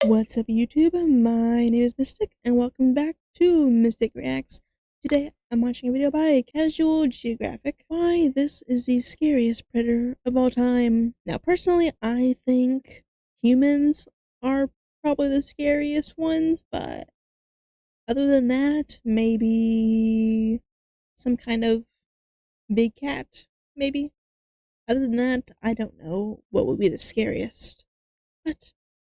What's up, YouTube? My name is Mistic, and welcome back to Mistic Reacts. Today, I'm watching a video by Casual Geographic. Why this is the scariest predator of all time. Now, personally, I think humans are probably the scariest ones, but other than that, maybe some kind of big cat, maybe. Other than that, I don't know what would be the scariest. But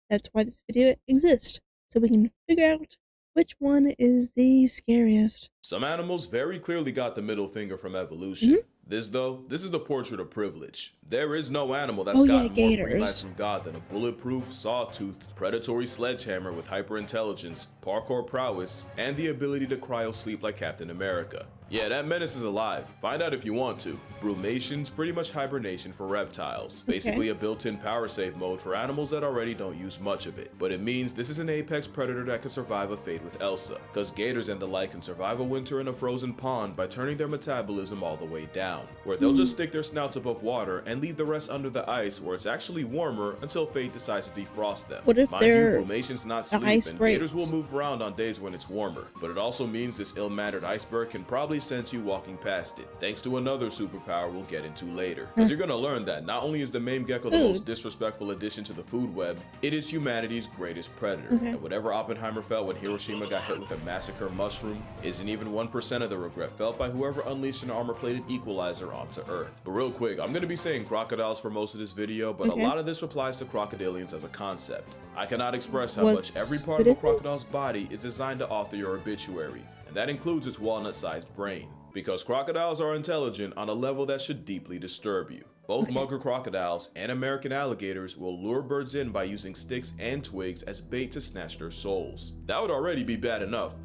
that's why this video exists, so we can figure out which one is the scariest. Some animals very clearly got the middle finger from evolution. This is the portrait of privilege. There is no animal that's gotten more green lights from God than a bulletproof, saw-toothed, predatory sledgehammer with hyper-intelligence, parkour prowess, and the ability to cryo-sleep like Captain America. Yeah, that menace is alive. Find out if you want to. Brumation's pretty much hibernation for reptiles. Basically a built-in power save mode for animals that already don't use much of it. But it means this is an apex predator that can survive a fate with Elsa, cause gators and the like can survive a winter in a frozen pond by turning their metabolism all the way down, where they'll just stick their snouts above water and leave the rest under the ice where it's actually warmer until fate decides to defrost them. What if Mind you, Brumation's not sleep and gators will move around on days when it's warmer, but it also means this ill-mannered iceberg can probably sense you walking past it, thanks to another superpower we'll get into later. Because you're gonna learn that not only is the mame gecko the most disrespectful addition to the food web, it is humanity's greatest predator. And whatever Oppenheimer felt when Hiroshima got hit with a massacre mushroom isn't even 1% of the regret felt by whoever unleashed an armor-plated equalizer onto Earth. But real quick, I'm gonna be saying crocodiles for most of this video, but a lot of this applies to crocodilians as a concept. I cannot express how much every part of a crocodile's body is designed to author your obituary, and that includes its walnut-sized brain. Because crocodiles are intelligent on a level that should deeply disturb you. Both mugger crocodiles and American alligators will lure birds in by using sticks and twigs as bait to snatch their souls. That would already be bad enough,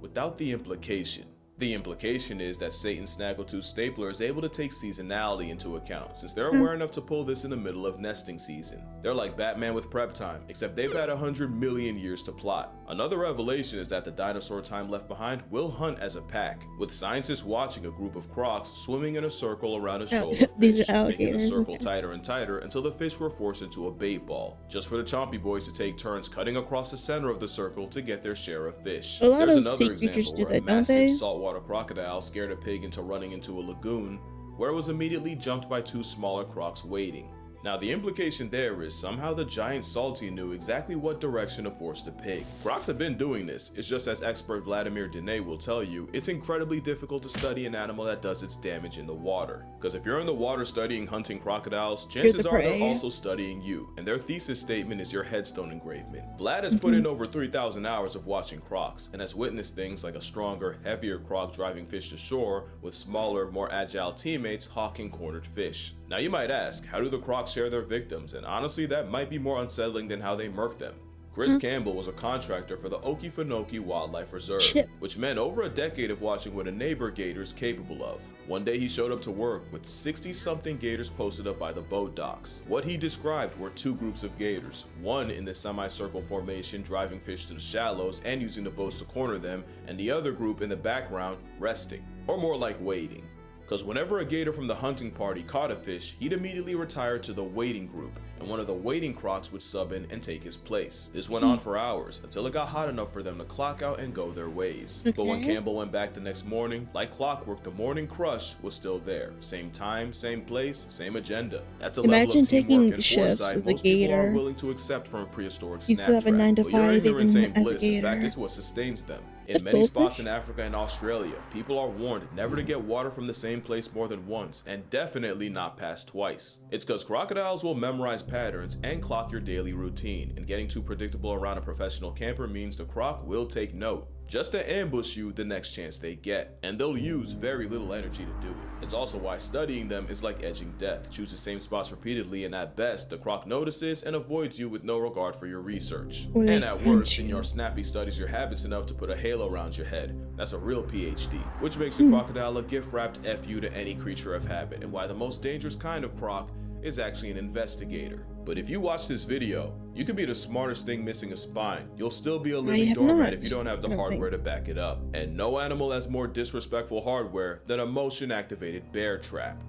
without the implication. The implication is that Satan's Snaggletooth stapler is able to take seasonality into account, since they're aware enough to pull this in the middle of nesting season. They're like Batman with prep time, except they've had 100 million years to plot. Another revelation is that the dinosaur time left behind will hunt as a pack, with scientists watching a group of crocs swimming in a circle around a shoal of fish, making the circle tighter and tighter until the fish were forced into a bait ball, just for the chompy boys to take turns cutting across the center of the circle to get their share of fish. There's another example where a massive saltwater crocodile scared a pig into running into a lagoon, where it was immediately jumped by two smaller crocs waiting. Now the implication there is somehow the giant salty knew exactly what direction to force the pig. Crocs have been doing this, it's just as expert Vladimir Dene will tell you, it's incredibly difficult to study an animal that does its damage in the water. Because if you're in the water studying hunting crocodiles, chances are they're also studying you, and their thesis statement is your headstone engravement. Vlad has put in over 3,000 hours of watching crocs, and has witnessed things like a stronger, heavier croc driving fish to shore, with smaller, more agile teammates hawking cornered fish. Now you might ask, how do the crocs share their victims? And honestly, that might be more unsettling than how they murk them. Chris Campbell was a contractor for the Okefenokee Wildlife Reserve, which meant over a decade of watching what a neighbor gator is capable of. One day he showed up to work with 60-something gators posted up by the boat docks. What he described were two groups of gators, one in the semicircle formation driving fish to the shallows and using the boats to corner them, and the other group in the background resting, or more like waiting. Because whenever a gator from the hunting party caught a fish, he'd immediately retire to the waiting group, and one of the waiting crocs would sub in and take his place. This went on for hours, until it got hot enough for them to clock out and go their ways. But when Campbell went back the next morning, like clockwork, the morning crush was still there. Same time, same place, same agenda. That's a level of teamwork and foresight most people are willing to accept from a prehistoric snapshot. But your ignorance ain't bliss, in fact it's what sustains them. In many spots in Africa and Australia, people are warned never to get water from the same place more than once, and definitely not past twice. It's because crocodiles will memorize patterns and clock your daily routine, and getting too predictable around a professional camper means the croc will take note, just to ambush you the next chance they get, and they'll use very little energy to do it. It's also why studying them is like edging death. Choose the same spots repeatedly, and at best, the croc notices and avoids you with no regard for your research. And at worst, Senor Snappy studies your habits enough to put a halo around your head. That's a real PhD, which makes a crocodile a gift-wrapped FU to any creature of habit, and why the most dangerous kind of croc is actually an investigator. But if you watch this video, you could be the smartest thing missing a spine. You'll still be a living doormat if you don't have the hardware to back it up. And no animal has more disrespectful hardware than a motion-activated bear trap.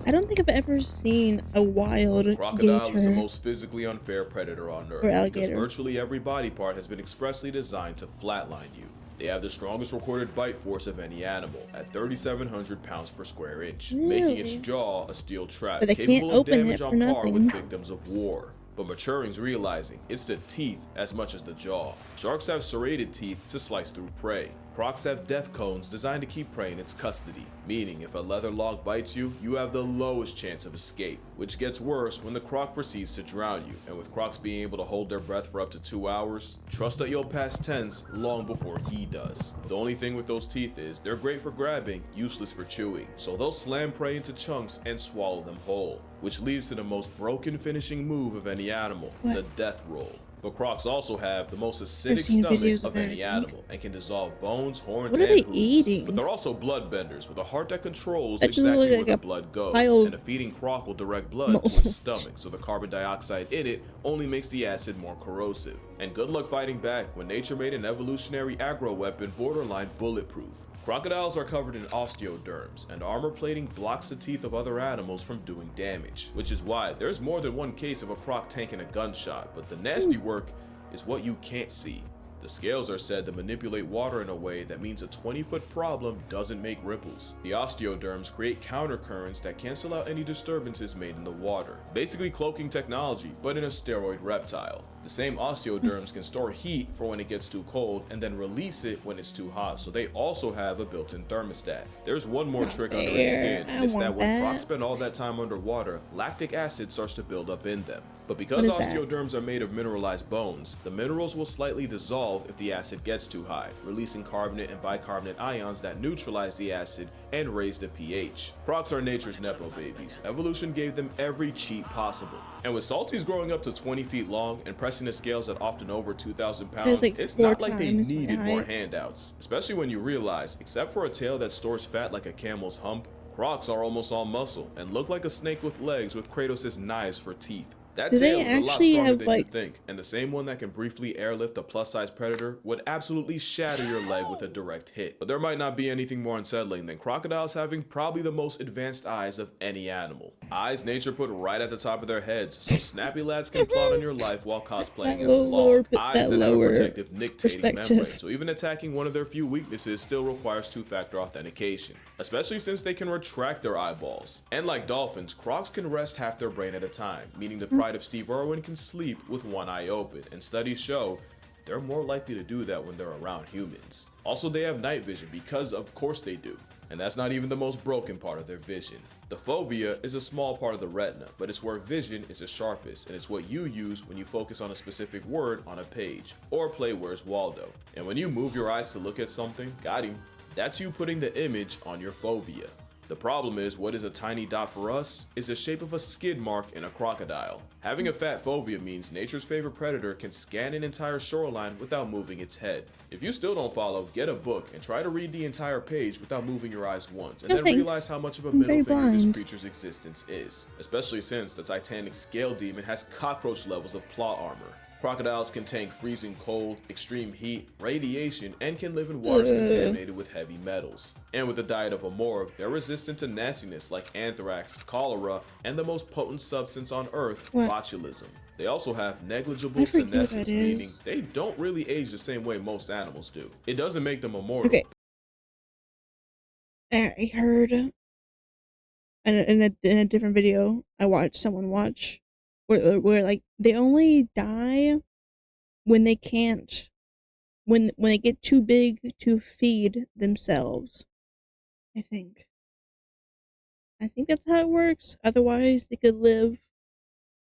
I don't think I've ever seen a wild Crocodile is the gator most physically unfair predator on or Earth because alligator. virtually every body part has been expressly designed to flatline you. They have the strongest recorded bite force of any animal, at 3,700 pounds per square inch, making its Really? jaw a steel trap, But they can't capable of open damage it for on par with nothing. victims of war. But maturing's realizing it's the teeth as much as the jaw. Sharks have serrated teeth to slice through prey. Crocs have death cones designed to keep prey in its custody, meaning if a leather log bites you, you have the lowest chance of escape, which gets worse when the croc proceeds to drown you, and with crocs being able to hold their breath for up to 2 hours, trust that you'll pass tense long before he does. The only thing with those teeth is, they're great for grabbing, useless for chewing, so they'll slam prey into chunks and swallow them whole, which leads to the most broken finishing move of any animal, the death roll. But crocs also have the most acidic stomach of any animal and can dissolve bones, horns, What are and they hooves. eating? But they're also bloodbenders with a heart that controls That just exactly looks where like the a blood goes, pile and a of feeding croc will direct blood to mold. its stomach, so the carbon dioxide in it only makes the acid more corrosive. And good luck fighting back when nature made an evolutionary aggro weapon borderline bulletproof. Crocodiles are covered in osteoderms, and armor plating blocks the teeth of other animals from doing damage, which is why there's more than one case of a croc tanking a gunshot, but the nasty work is what you can't see. The scales are said to manipulate water in a way that means a 20-foot problem doesn't make ripples. The osteoderms create countercurrents that cancel out any disturbances made in the water, basically cloaking technology, but in a steroid reptile. The same osteoderms can store heat for when it gets too cold and then release it when it's too hot, so they also have a built-in thermostat. There's one more trick under its skin, and it's that when crocs spend all that time underwater, lactic acid starts to build up in them. But because osteoderms are made of mineralized bones, the minerals will slightly dissolve if the acid gets too high, releasing carbonate and bicarbonate ions that neutralize the acid and raise the pH. Crocs are nature's nepo babies. Evolution gave them every cheat possible. And with salties growing up to 20 feet long and pressing the scales at often over 2,000 pounds, it's not like they needed more handouts. Especially when you realize, except for a tail that stores fat like a camel's hump, crocs are almost all muscle and look like a snake with legs with Kratos' knives for teeth. That tail is a lot stronger than you think, and the same one that can briefly airlift a plus-size predator would absolutely shatter your leg with a direct hit. But there might not be anything more unsettling than crocodiles having probably the most advanced eyes of any animal. Eyes nature put right at the top of their heads, so snappy lads can plot on your life while cosplaying as a log. Eyes that have a protective nictating membrane, so even attacking one of their few weaknesses still requires two-factor authentication, especially since they can retract their eyeballs. And like dolphins, crocs can rest half their brain at a time, meaning the pride of Steve Irwin can sleep with one eye open, and studies show they're more likely to do that when they're around humans. Also, they have night vision because of course they do, and that's not even the most broken part of their vision. The fovea is a small part of the retina, but it's where vision is the sharpest, and it's what you use when you focus on a specific word on a page, or play Where's Waldo. And when you move your eyes to look at something, got him, that's you putting the image on your fovea. The problem is, what is a tiny dot for us is the shape of a skid mark in a crocodile. Having a fat fovea means nature's favorite predator can scan an entire shoreline without moving its head. If you still don't follow, get a book and try to read the entire page without moving your eyes once, and then realize how much of a middle finger this creature's existence is, especially since the titanic scale demon has cockroach levels of plot armor. Crocodiles can tank freezing cold, extreme heat, radiation, and can live in waters contaminated with heavy metals. And with the diet of a morgue, they're resistant to nastiness like anthrax, cholera, and the most potent substance on Earth, botulism. They also have negligible senescence, meaning they don't really age the same way most animals do. It doesn't make them immortal. Okay. I heard in a different video I watched someone watch where like they only die when they can't when they get too big to feed themselves. I think that's how it works. Otherwise they could live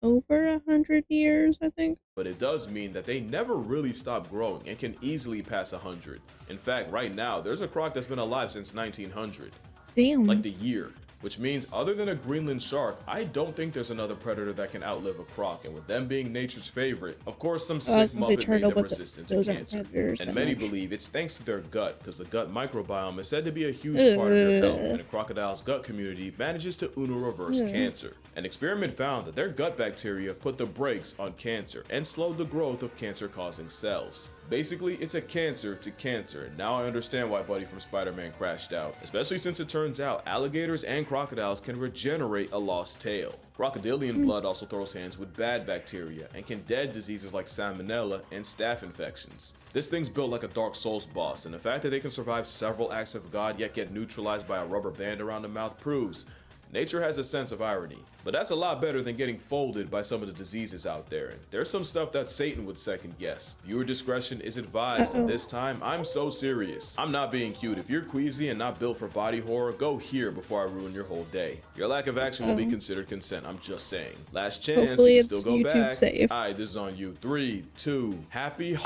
over 100 years, I think. But it does mean that they never really stop growing and can easily pass 100. In fact, right now there's a croc that's been alive since 1900. Damn. Like the year. Which means, other than a Greenland shark, I don't think there's another predator that can outlive a croc, and with them being nature's favorite, of course some sick muppet made them resistant to cancer. And many believe it's thanks to their gut, because the gut microbiome is said to be a huge part of their health, and a crocodile's gut community manages to reverse cancer. An experiment found that their gut bacteria put the brakes on cancer, and slowed the growth of cancer-causing cells. Basically, it's a cancer to cancer, and now I understand why Buddy from Spider-Man crashed out, especially since it turns out alligators and crocodiles can regenerate a lost tail. Crocodilian blood also throws hands with bad bacteria and can dead diseases like salmonella and staph infections. This thing's built like a Dark Souls boss, and the fact that they can survive several acts of God yet get neutralized by a rubber band around the mouth proves nature has a sense of irony. But that's a lot better than getting folded by some of the diseases out there. And there's some stuff that Satan would second guess. Viewer discretion is advised, and this time, I'm so serious. I'm not being cute. If you're queasy and not built for body horror, go here before I ruin your whole day. Your lack of action will be considered consent, I'm just saying. Last chance, Hopefully you can still go YouTube back. safe. Alright, this is on you. 3, 2, happy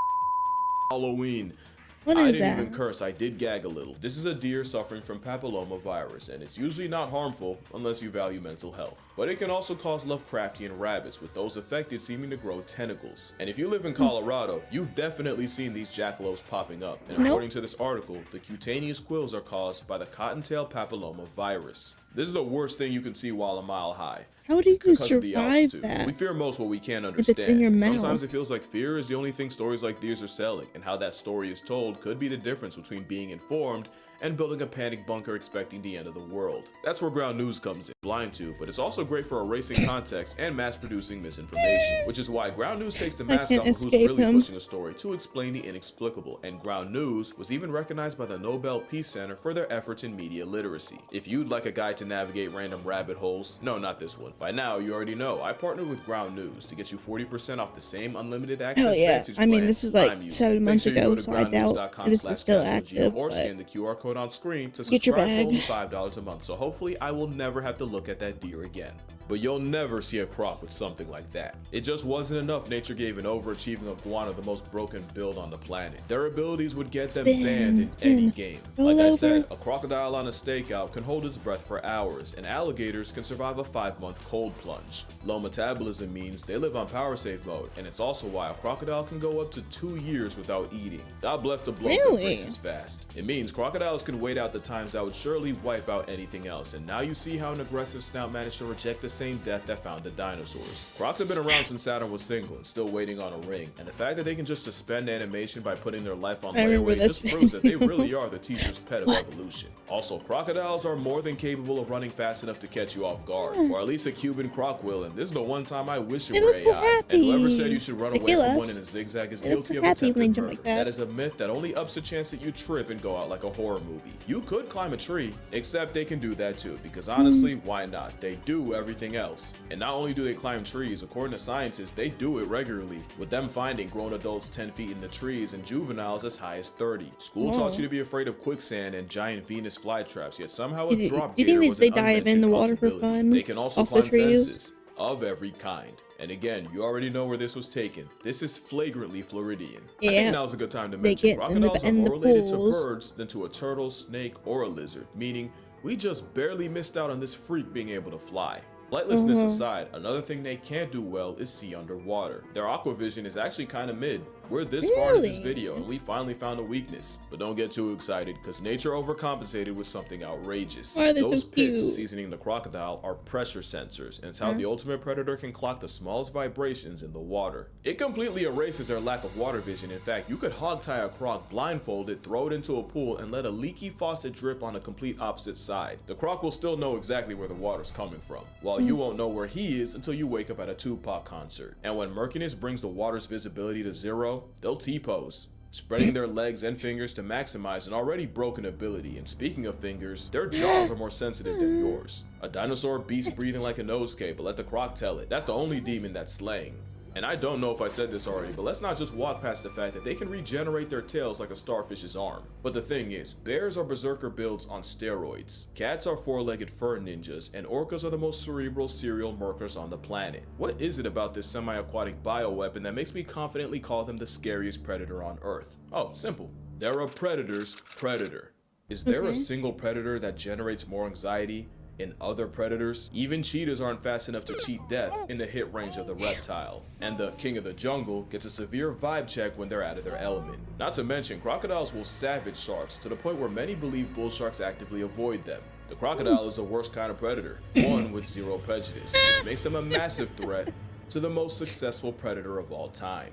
Halloween. What I is didn't that? even curse, I did gag a little. This is a deer suffering from papillomavirus, and it's usually not harmful unless you value mental health. But it can also cause Lovecraftian rabbits, with those affected seeming to grow tentacles. And if you live in Colorado, you've definitely seen these jackalopes popping up. And according to this article, the cutaneous quills are caused by the cottontail papillomavirus. This is the worst thing you can see while a mile high. How do you Because of survive the altitude. that? We fear most what we can't If understand. it's in your mouth. Sometimes it feels like fear is the only thing stories like these are selling, and how that story is told could be the difference between being informed and building a panic bunker expecting the end of the world. That's where ground news comes in. Blind to, but it's also great for erasing context and mass-producing misinformation, which is why ground news takes the mask off of who's really pushing a story to explain the inexplicable, and ground news was even recognized by the Nobel Peace Center for their efforts in media literacy. If you'd like a guide to navigate random rabbit holes, no, not this one. By now, you already know, I partnered with Ground News to get you 40% off the same unlimited access Vantage I mean, plan this is like I'm using. 7 Make months sure you ago, go to so I doubt this is still active, or but scan the QR code on screen to get your subscribe for only bag. $5 a month, so hopefully I will never have to look at that deer again. But you'll never see a croc with something like that. It just wasn't enough. Nature gave an overachieving iguana the most broken build on the planet. Their abilities would get them banned in any game. Like I said, a crocodile on a stakeout can hold its breath for hours, and alligators can survive a 5-month cold plunge. Low metabolism means they live on power save mode, and it's also why a crocodile can go up to 2 years without eating. God bless the blood that breaks its fast. It means crocodiles can wait out the times that would surely wipe out anything else, and now you see how an aggressive snout managed to reject the same death that found the dinosaurs. Crocs have been around since Saturn was single and still waiting on a ring, and the fact that they can just suspend animation by putting their life on layaway just proves that they really are the teacher's pet of evolution. Also, crocodiles are more than capable of running fast enough to catch you off guard, or at least a Cuban croc will, and this is the one time I wish it were AI. And whoever said you should run away from one in a zigzag is guilty of attempted murder. That is a myth that only ups the chance that you trip and go out like a horror movie. You could climb a tree, except they can do that too, because honestly, why not? They do everything else. And not only do they climb trees, according to scientists, they do it regularly, with them finding grown adults 10 feet in the trees and juveniles as high as 30. School taught you to be afraid of quicksand and giant Venus flytraps, yet somehow a drop gator was an unmentioned possibility. They can also climb fences of every kind. And again, you already know where this was taken. This is flagrantly Floridian. I think now's a good time to mention crocodiles are more related to birds than to a turtle, snake, or a lizard, meaning we just barely missed out on this freak being able to fly. Flightlessness aside, another thing they can't do well is see underwater. Their aquavision is actually kind of mid. We're this far in this video and we finally found a weakness. But don't get too excited, because nature overcompensated with something outrageous. Those pits seasoning the crocodile are pressure sensors, and it's how the ultimate predator can clock the smallest vibrations in the water. It completely erases their lack of water vision. In fact, you could hog tie a croc blindfolded, throw it into a pool, and let a leaky faucet drip on a complete opposite side. The croc will still know exactly where the water's coming from, while you won't know where he is until you wake up at a Tupac concert. And when murkiness brings the water's visibility to 0, they'll T-pose, spreading their legs and fingers to maximize an already broken ability. And speaking of fingers, their jaws are more sensitive than yours. A dinosaur beast breathing like a nosecave, but let the croc tell it. That's the only demon that's slaying. And I don't know if I said this already, but let's not just walk past the fact that they can regenerate their tails like a starfish's arm. But the thing is, bears are berserker builds on steroids, cats are four-legged fur ninjas, and orcas are the most cerebral serial murkers on the planet. What is it about this semi-aquatic bioweapon that makes me confidently call them the scariest predator on Earth? Oh, simple. They're a predator's predator. Is there a single predator that generates more anxiety in other predators? Even cheetahs aren't fast enough to cheat death in the hit range of the reptile. And the king of the jungle gets a severe vibe check when they're out of their element. Not to mention, crocodiles will savage sharks to the point where many believe bull sharks actively avoid them. The crocodile is the worst kind of predator, one with zero prejudice, which makes them a massive threat to the most successful predator of all time.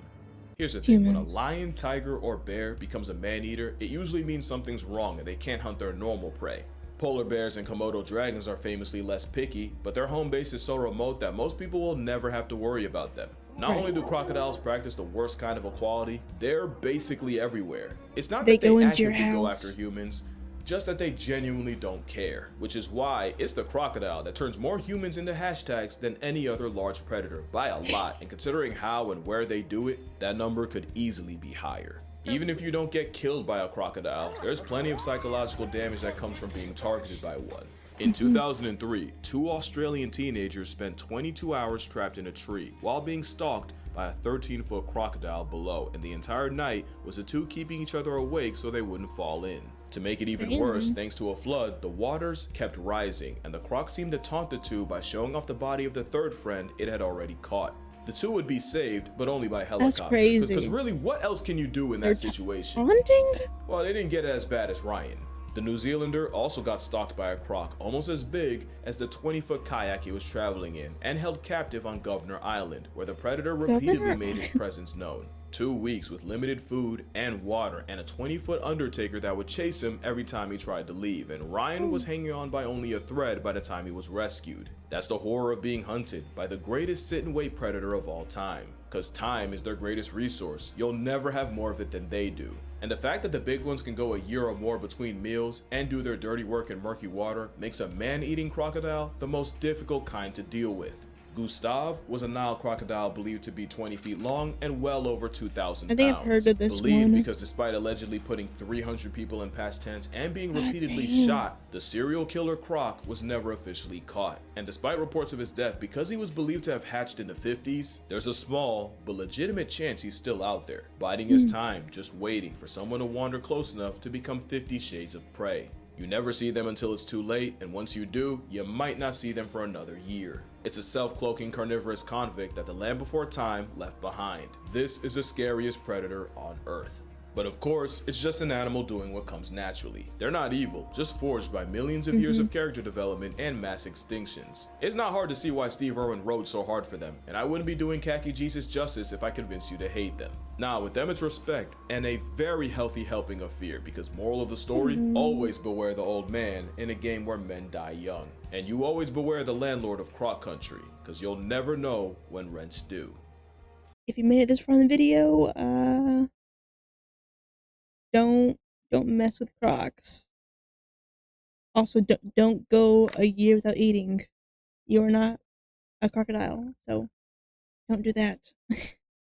Here's the thing, when a Humans. lion, tiger, or bear becomes a man-eater, it usually means something's wrong and they can't hunt their normal prey. Polar bears and Komodo dragons are famously less picky, but their home base is so remote that most people will never have to worry about them. Not only do crocodiles practice the worst kind of equality, they're basically everywhere. It's not that they actively go after humans, just that they genuinely don't care, which is why it's the crocodile that turns more humans into hashtags than any other large predator by a lot, and considering how and where they do it, that number could easily be higher. Even if you don't get killed by a crocodile, there's plenty of psychological damage that comes from being targeted by one. In 2003, 2 Australian teenagers spent 22 hours trapped in a tree while being stalked by a 13-foot crocodile below, and the entire night was the two keeping each other awake so they wouldn't fall in. To make it even worse, thanks to a flood, the waters kept rising, and the croc seemed to taunt the two by showing off the body of the third friend it had already caught. The two would be saved, but only by helicopter. That's crazy. Because really, what else can you do in that situation? Taunting? Well, they didn't get it as bad as Ryan. The New Zealander also got stalked by a croc almost as big as the 20-foot kayak he was traveling in, and held captive on Governor Island, where the predator repeatedly made his presence known. 2 weeks with limited food and water, and a 20-foot undertaker that would chase him every time he tried to leave, and Ryan was hanging on by only a thread by the time he was rescued. That's the horror of being hunted by the greatest sit-and-wait predator of all time. Cause time is their greatest resource. You'll never have more of it than they do. And the fact that the big ones can go a year or more between meals and do their dirty work in murky water makes a man-eating crocodile the most difficult kind to deal with. Gustav was a Nile crocodile believed to be 20 feet long and well over 2,000 pounds. I think I've heard of this believed one. Because despite allegedly putting 300 people in past tense and being repeatedly shot, the serial killer croc was never officially caught. And despite reports of his death, because he was believed to have hatched in the 50s, there's a small but legitimate chance he's still out there, biding his time, just waiting for someone to wander close enough to become 50 Shades of Prey. You never see them until it's too late, and once you do, you might not see them for another year. It's a self-cloaking carnivorous convict that the land before time left behind. This is the scariest predator on Earth. But of course, it's just an animal doing what comes naturally. They're not evil, just forged by millions of years of character development and mass extinctions. It's not hard to see why Steve Irwin wrote so hard for them, and I wouldn't be doing Khaki Jesus justice if I convinced you to hate them. Nah, with them it's respect, and a very healthy helping of fear, because moral of the story, always beware the old man in a game where men die young. And you always beware the landlord of Croc Country, because you'll never know when rent's due. If you made it this far in the video, don't mess with crocs. Also, don't go a year without eating. You are not a crocodile, so don't do that.